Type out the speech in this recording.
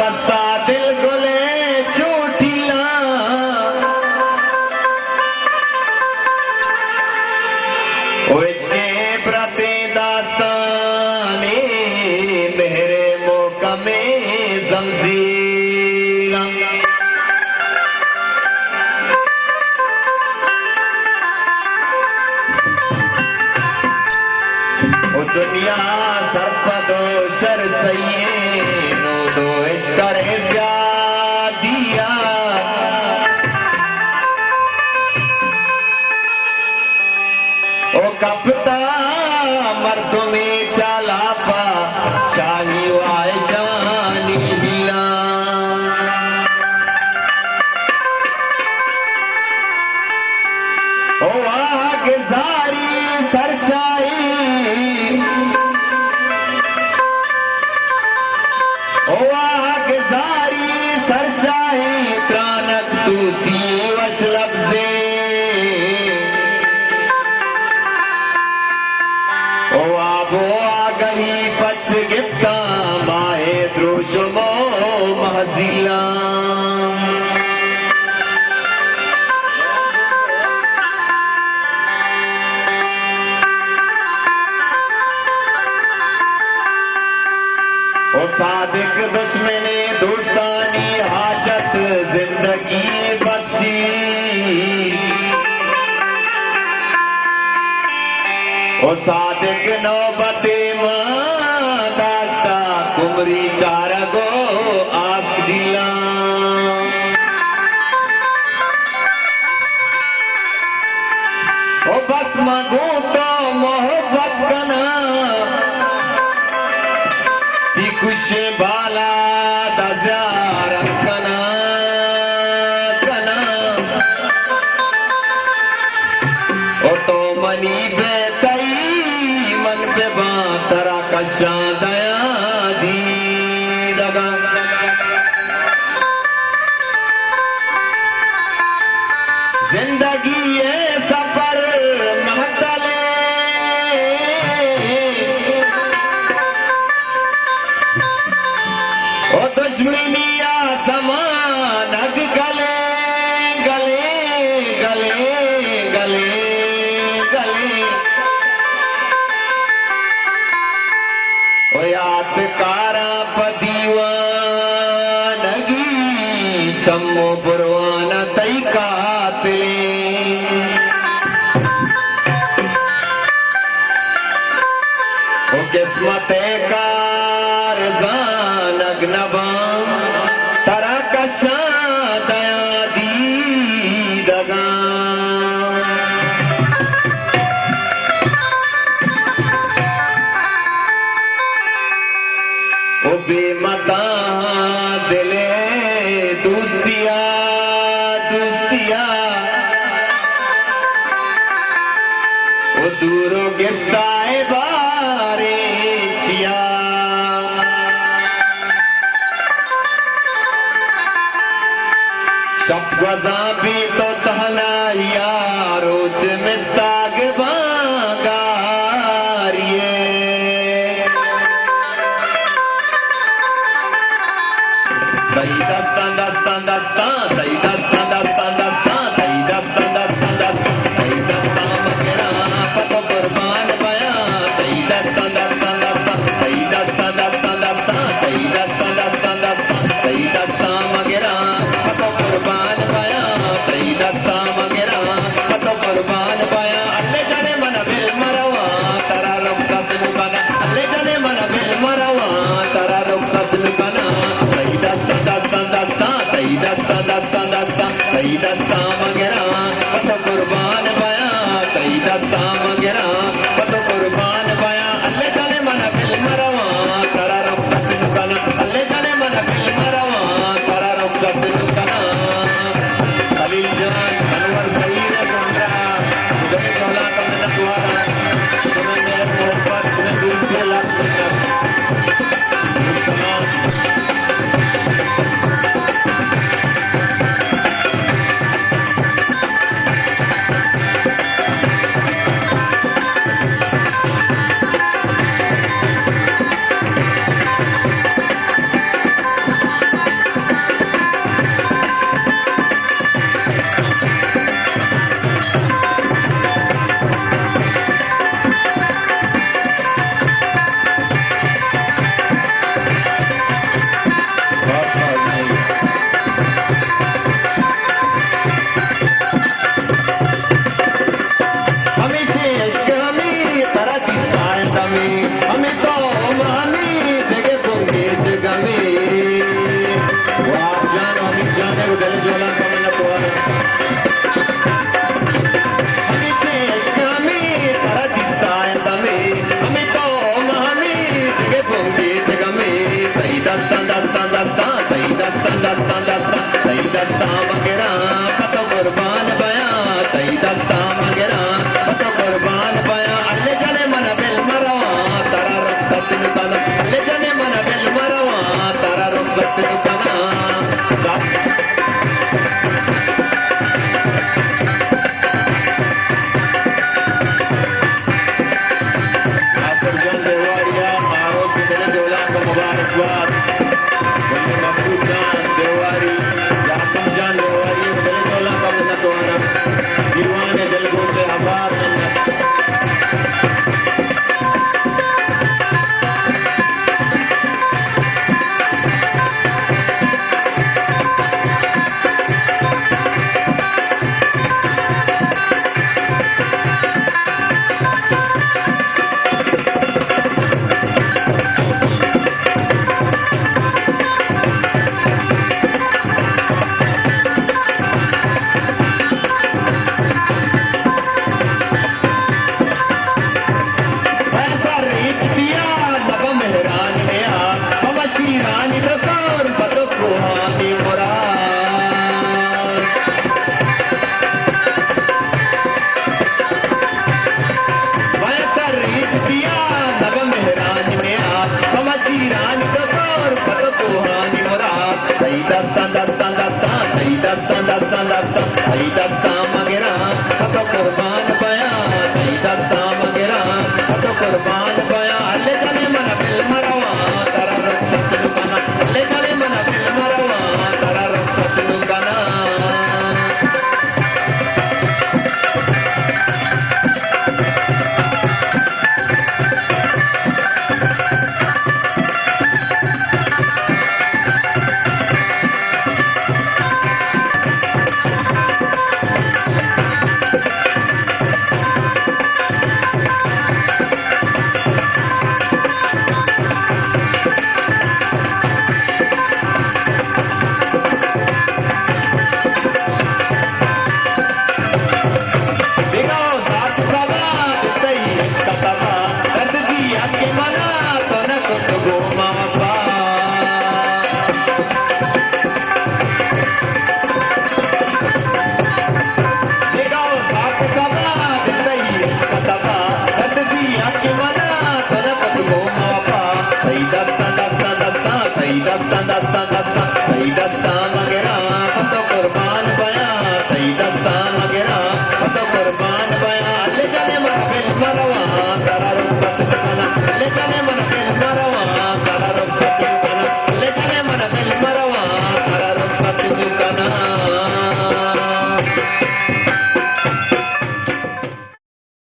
Pasta दिल गुले चोटिला वैसे प्रते दास्ताने मेरे मोकमे जमजीला ओ दुनिया सरपदो शर सैये नो दो करे दिया ओ कपता मर्दों में चालापा शाही वायशानी हिला ओ आग जारी सरशाही ओ आग जारी सरशाही त्रानक तूती वशलब से ओ आबो आगही पच गिफ्ता माहे द्रोशमो महजिला ओ सादिक दुश्मने दोस्तानी हाजत जिंदगी बख्शी ओ सादिक नौबते दास्ता कुमरी चारगो आख दिला ओ बस मगो तो मोहब्बत कना कुछ बाला दजार कना कना ओ तो मनी बेतई मन पे बातरा कशा दया दी दगा जिंदगी ये सफर महतले ओ दुश्मनिया समान अग गले गले गले गले गले ओ याद कारा पदीवानगी चम्मो बुरवाना तई कातले ओ किस्मत कारजान अग्नबा तरा कशा दया दी दगा ओ बेमता दिले दोस्तिया दोस्तिया ओ दूरों गिस्ताए बारे चिया सब गजा भी तो तहना यारोच में साग बागारिए सही दस्तान दस्तान दस्तान सही दस्तान दस्तान दस्तान सही दस्तान दस्तान दस्तान सही दस्तान मगरा पतो कुर्बान बया सही दस्तान दस्तान दस्तान सही दस्तान दस्तान दस्तान सही दस्तान दस्तान दस्तान सही दस्तान मगरा पतो कुर्बान बया सही दस्तान मगरा पतो कुर्बान बया अल्ले जाने मन बिल मरवा तारा रुखसत नुकना अल्ले जाने मन बिल मरवा तारा रुखसत नुकना सही दस्तान दस्तान दस्तान सही दस्तान दस्तान दस्तान सही दस्तान मगरा पतो कुर्बान बया सही दस्तान मगरा पतो कुर्बान बया अल्ले जाने मन बिल मरवा तारा रुखसत नुकना अल्ले जाने मन बिल मरवा तारा रुखसत नुकना खलील जान अनवर सईद कोंडा तुम्हें कहला तुमने दुआरा तुम्हें मेरे मोहब्बत तुम्हें दूर से लाख दस्तां दस्तां दस्तां सही दस्तां मंगेरा पतो कुर्बान बया सही दस्तां मंगेरा पतो कुर्बान बया अल्ले जाने मन बिल मरवा तारा रुखसत नुकना अल्ले जाने मन बिल मरवा तारा रुखसत नुकना मुबारकबाद महबूब जान देवारी यासम जान देवारी दिलगोला का मन्नत वाला दीवाने दिलगो से आबाद दस्तां दस्तां दस्तां सही दस्तां दस्तां दस्तां सही दस्तां मंगेरा पतो कुर्बान बया सही दस्तां मंगेरा पतो कुर्बान बया अल्ले जाने मन बिल मरवा तारा रुखसत नुकना अल्ले जाने मन बिल मरवा तारा रुखसत नुकना Dun dun dun dun dun.